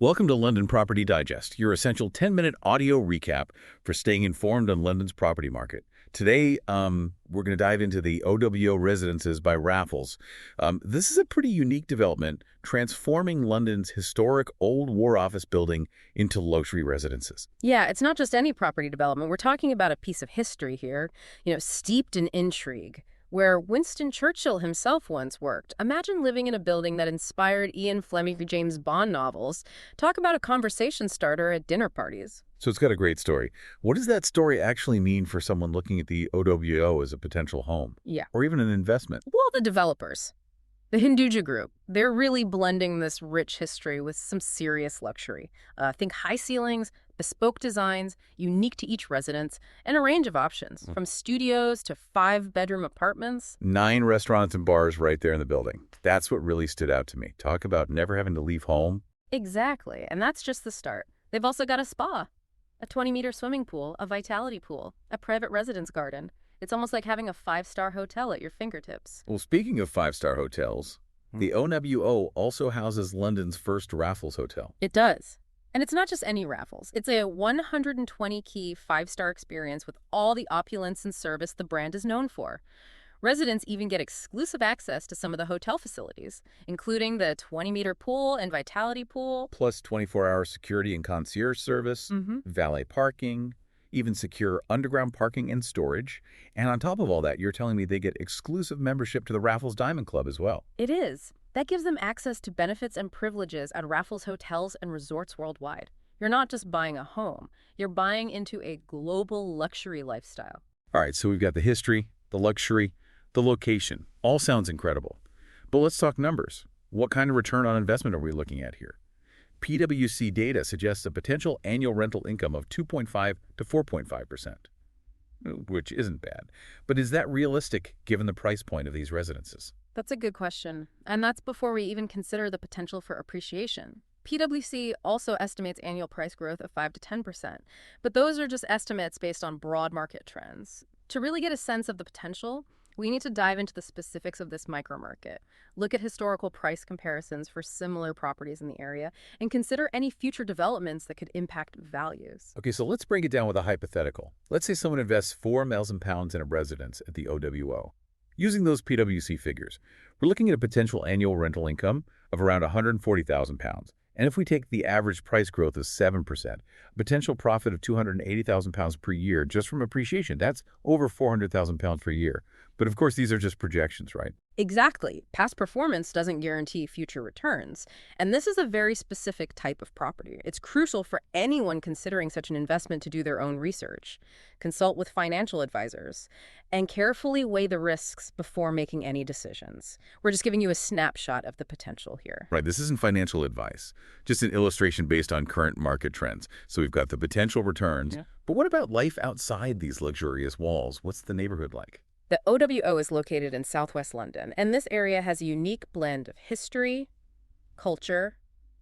Welcome to London Property Digest, your essential 10-minute audio recap for staying informed on London's property market. Today, we're going to dive into the OWO Residences by Raffles. This is a pretty unique development, transforming London's historic old war office building into luxury residences. Yeah, it's not just any property development. We're talking about a piece of history here, steeped in intrigue, where Winston Churchill himself once worked. Imagine living in a building that inspired Ian Fleming's James Bond novels. Talk about a conversation starter at dinner parties. So it's got a great story. What does that story actually mean for someone looking at the OWO as a potential home? Yeah. Or even an investment? Well, the developers, the Hinduja Group, they're really blending this rich history with some serious luxury. Think high ceilings, bespoke designs, unique to each residence, and a range of options, from studios to 5-bedroom apartments. 9 restaurants and bars right there in the building. That's what really stood out to me. Talk about never having to leave home. Exactly, and that's just the start. They've also got a spa, a 20-meter swimming pool, a vitality pool, a private residence garden. It's almost like having a 5-star hotel at your fingertips. Well, speaking of 5-star hotels, the OWO also houses London's first Raffles Hotel. It does. And it's not just any Raffles. It's a 120-key 5-star experience with all the opulence and service the brand is known for. Residents even get exclusive access to some of the hotel facilities, including the 20-meter pool and vitality pool. Plus 24-hour security and concierge service, valet parking, even secure underground parking and storage. And on top of all that, you're telling me they get exclusive membership to the Raffles Diamond Club as well. It is. That gives them access to benefits and privileges at Raffles hotels and resorts worldwide. You're not just buying a home, you're buying into a global luxury lifestyle. All right, so we've got the history, the luxury, the location. All sounds incredible. But let's talk numbers. What kind of return on investment are we looking at here? PwC data suggests a potential annual rental income of 2.5 to 4.5%, which isn't bad. But is that realistic given the price point of these residences? That's a good question. And that's before we even consider the potential for appreciation. PwC also estimates annual price growth of 5 to 10%, but those are just estimates based on broad market trends. To really get a sense of the potential, we need to dive into the specifics of this micromarket, look at historical price comparisons for similar properties in the area, and consider any future developments that could impact values. Okay, so let's break it down with a hypothetical. Let's say someone invests £4,000 in a residence at the OWO. Using those PwC figures, we're looking at a potential annual rental income of around £140,000. And if we take the average price growth of 7%, a potential profit of £280,000 per year just from appreciation, that's over £400,000 per year. But of course, these are just projections, right? Exactly. Past performance doesn't guarantee future returns. And this is a very specific type of property. It's crucial for anyone considering such an investment to do their own research, consult with financial advisors, and carefully weigh the risks before making any decisions. We're just giving you a snapshot of the potential here. Right, this isn't financial advice, just an illustration based on current market trends. So we've got the potential returns, but what about life outside these luxurious walls? What's the neighborhood like? The OWO is located in southwest London, and this area has a unique blend of history, culture,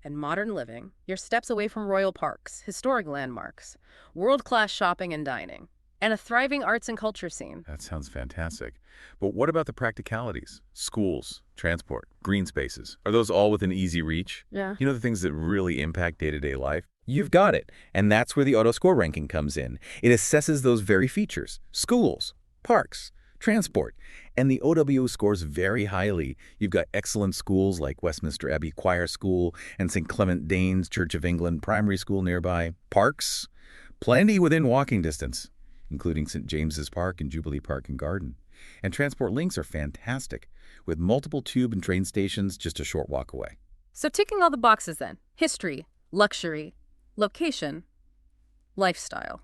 and modern living. You're steps away from royal parks, historic landmarks, world-class shopping and dining, and a thriving arts and culture scene. That sounds fantastic. But what about the practicalities? Schools, transport, green spaces. Are those all within easy reach? Yeah. You know, the things that really impact day-to-day life? You've got it. And that's where the auto score ranking comes in. It assesses those very features. Schools, parks, transport. And the OWO scores very highly. You've got excellent schools like Westminster Abbey Choir School and St. Clement Danes Church of England Primary School nearby. Parks, plenty within walking distance, including St. James's Park and Jubilee Park and Garden. And transport links are fantastic, with multiple tube and train stations just a short walk away. So ticking all the boxes then. History, luxury, location, lifestyle.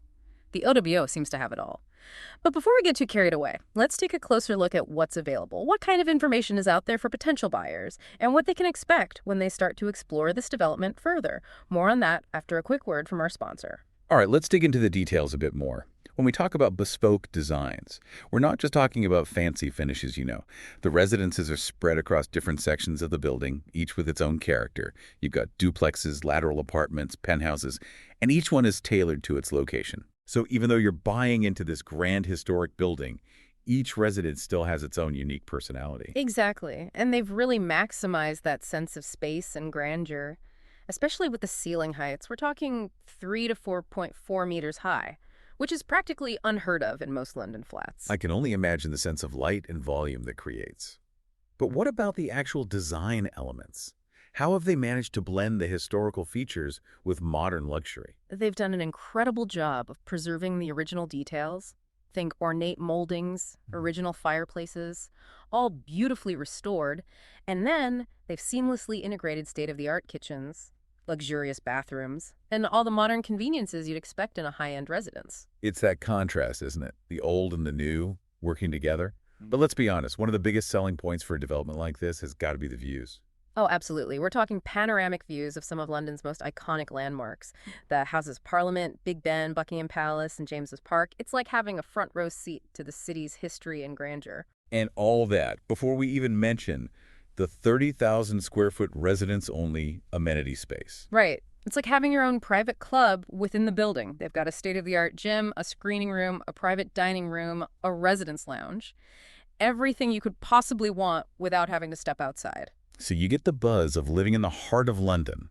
The OWO seems to have it all. But before we get too carried away, let's take a closer look at what's available, what kind of information is out there for potential buyers, and what they can expect when they start to explore this development further. More on that after a quick word from our sponsor. All right, let's dig into the details a bit more. When we talk about bespoke designs, we're not just talking about fancy finishes, you know. The residences are spread across different sections of the building, each with its own character. You've got duplexes, lateral apartments, penthouses, and each one is tailored to its location. So even though you're buying into this grand historic building, each residence still has its own unique personality. Exactly. And they've really maximized that sense of space and grandeur. especially with the ceiling heights. We're talking 3 to 4.4 meters high, which is practically unheard of in most London flats. I can only imagine the sense of light and volume that creates. But what about the actual design elements? How have they managed to blend the historical features with modern luxury? They've done an incredible job of preserving the original details. Think ornate moldings, original fireplaces, all beautifully restored. And then they've seamlessly integrated state-of-the-art kitchens, luxurious bathrooms, and all the modern conveniences you'd expect in a high-end residence. It's that contrast, isn't it? The old and the new working together. But let's be honest, one of the biggest selling points for a development like this has got to be the views. Oh, absolutely. We're talking panoramic views of some of London's most iconic landmarks. The Houses of Parliament, Big Ben, Buckingham Palace, and James's Park. It's like having a front row seat to the city's history and grandeur. And all that before we even mention the 30,000 square foot residence-only amenity space. Right. It's like having your own private club within the building. They've got a state-of-the-art gym, a screening room, a private dining room, a residence lounge. Everything you could possibly want without having to step outside. So you get the buzz of living in the heart of London,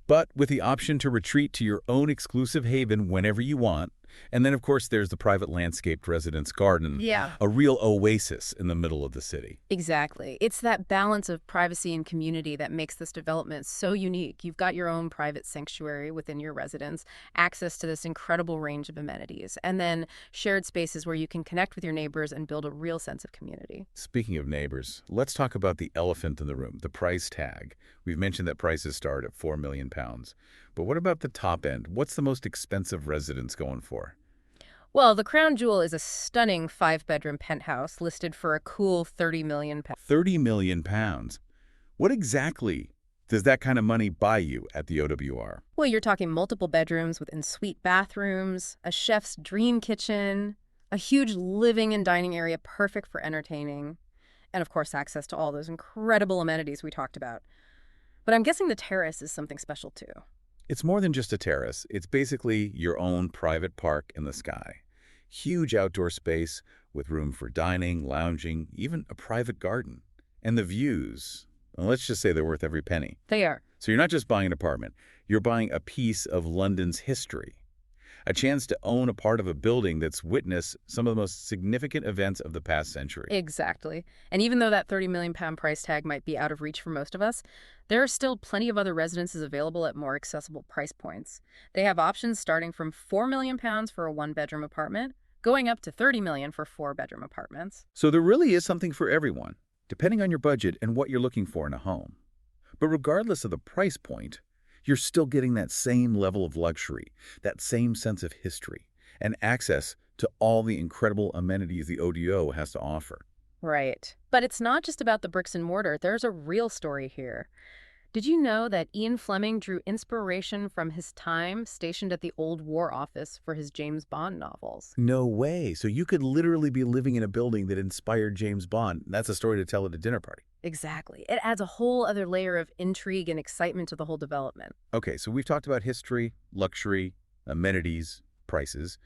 but with the option to retreat to your own exclusive haven whenever you want. And then, of course, there's the private landscaped residence garden, Yeah. a real oasis in the middle of the city. Exactly. It's that balance of privacy and community that makes this development so unique. You've got your own private sanctuary within your residence, access to this incredible range of amenities, and then shared spaces where you can connect with your neighbors and build a real sense of community. Speaking of neighbors, let's talk about the elephant in the room, the price tag. We've mentioned that prices start at £4 million. But what about the top end? What's the most expensive residence going for? Well, the crown jewel is a stunning 5-bedroom penthouse listed for a cool £30 million. £30 million. What exactly does that kind of money buy you at the OWR? Well, you're talking multiple bedrooms with ensuite bathrooms, a chef's dream kitchen, a huge living and dining area perfect for entertaining, and of course access to all those incredible amenities we talked about. But I'm guessing the terrace is something special too. It's more than just a terrace. It's basically your own private park in the sky. Huge outdoor space with room for dining, lounging, even a private garden. And the views, well, let's just say they're worth every penny. They are. So you're not just buying an apartment, you're buying a piece of London's history. A chance to own a part of a building that's witnessed some of the most significant events of the past century. Exactly. And even though that £30 million price tag might be out of reach for most of us, there are still plenty of other residences available at more accessible price points. They have options starting from £4 million for a 1-bedroom apartment, going up to $30 million for 4-bedroom apartments. So there really is something for everyone, depending on your budget and what you're looking for in a home. But regardless of the price point, you're still getting that same level of luxury, that same sense of history, and access to all the incredible amenities the ODO has to offer. Right. But it's not just about the bricks and mortar. There's a real story here. Did you know that Ian Fleming drew inspiration from his time stationed at the Old War Office for his James Bond novels? No way. So you could literally be living in a building that inspired James Bond. That's a story to tell at a dinner party. Exactly. It adds a whole other layer of intrigue and excitement to the whole development. Okay, so we've talked about history, luxury, amenities, prices.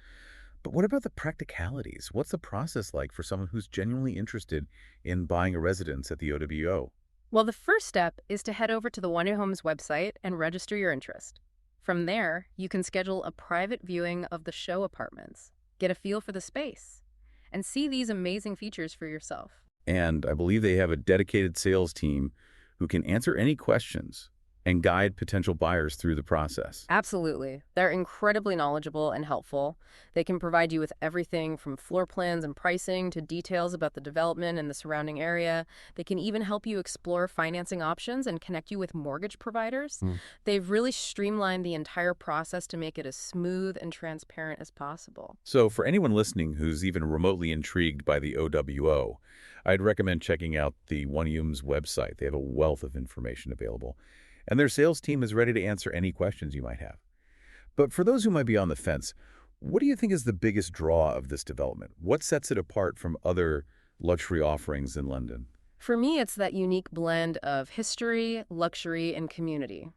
But what about the practicalities? What's the process like for someone who's genuinely interested in buying a residence at the OWO? Well, the first step is to head over to the One New Homes website and register your interest. From there, you can schedule a private viewing of the show apartments, get a feel for the space, and see these amazing features for yourself. And I believe they have a dedicated sales team who can answer any questions and guide potential buyers through the process. Absolutely. They're incredibly knowledgeable and helpful. They can provide you with everything from floor plans and pricing to details about the development and the surrounding area. They can even help you explore financing options and connect you with mortgage providers. They've really streamlined the entire process to make it as smooth and transparent as possible. So for anyone listening who's even remotely intrigued by the OWO, I'd recommend checking out the One UM's website. They have a wealth of information available. And their sales team is ready to answer any questions you might have. But for those who might be on the fence, what do you think is the biggest draw of this development? What sets it apart from other luxury offerings in London? For me, it's that unique blend of history, luxury, and community.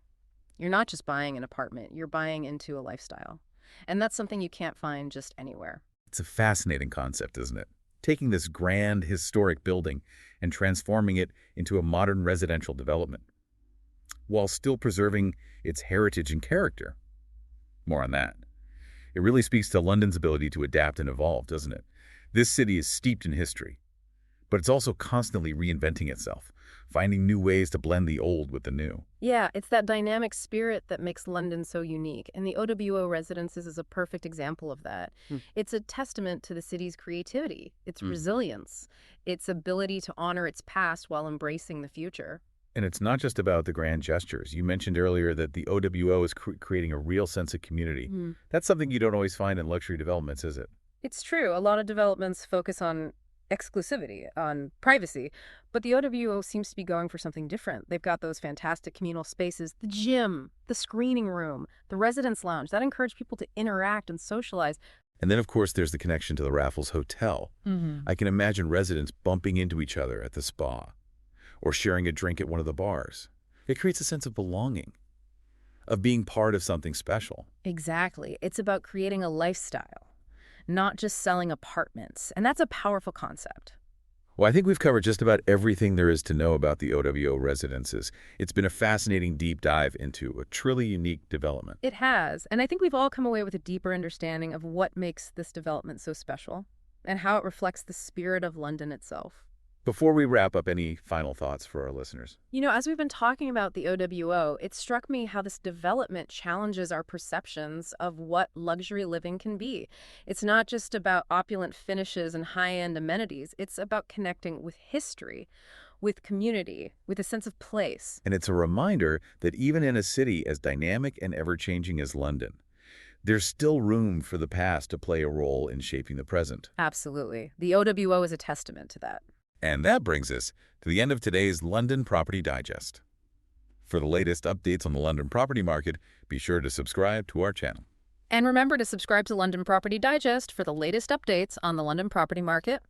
You're not just buying an apartment, you're buying into a lifestyle. And that's something you can't find just anywhere. It's a fascinating concept, isn't it? Taking this grand historic building and transforming it into a modern residential development. while still preserving its heritage and character. More on that. It really speaks to London's ability to adapt and evolve, doesn't it? This city is steeped in history, but it's also constantly reinventing itself, finding new ways to blend the old with the new. Yeah, it's that dynamic spirit that makes London so unique, and the OWO Residences is a perfect example of that. It's a testament to the city's creativity, its resilience, its ability to honor its past while embracing the future. And it's not just about the grand gestures. You mentioned earlier that the OWO is creating a real sense of community. That's something you don't always find in luxury developments, is it? It's true. A lot of developments focus on exclusivity, on privacy, but the OWO seems to be going for something different. They've got those fantastic communal spaces, the gym, the screening room, the residence lounge, that encourage people to interact and socialize. And then, of course, there's the connection to the Raffles Hotel. I can imagine residents bumping into each other at the spa or sharing a drink at one of the bars. It creates a sense of belonging, of being part of something special. Exactly. It's about creating a lifestyle, not just selling apartments. And that's a powerful concept. Well, I think we've covered just about everything there is to know about the OWO Residences. It's been a fascinating deep dive into a truly unique development. It has. And I think we've all come away with a deeper understanding of what makes this development so special and how it reflects the spirit of London itself. Before we wrap up, any final thoughts for our listeners? You know, as we've been talking about the OWO, it struck me how this development challenges our perceptions of what luxury living can be. It's not just about opulent finishes and high-end amenities. It's about connecting with history, with community, with a sense of place. And it's a reminder that even in a city as dynamic and ever-changing as London, there's still room for the past to play a role in shaping the present. Absolutely. The OWO is a testament to that. And that brings us to the end of today's London Property Digest. For the latest updates on the London property market, be sure to subscribe to our channel. And remember to subscribe to London Property Digest for the latest updates on the London property market.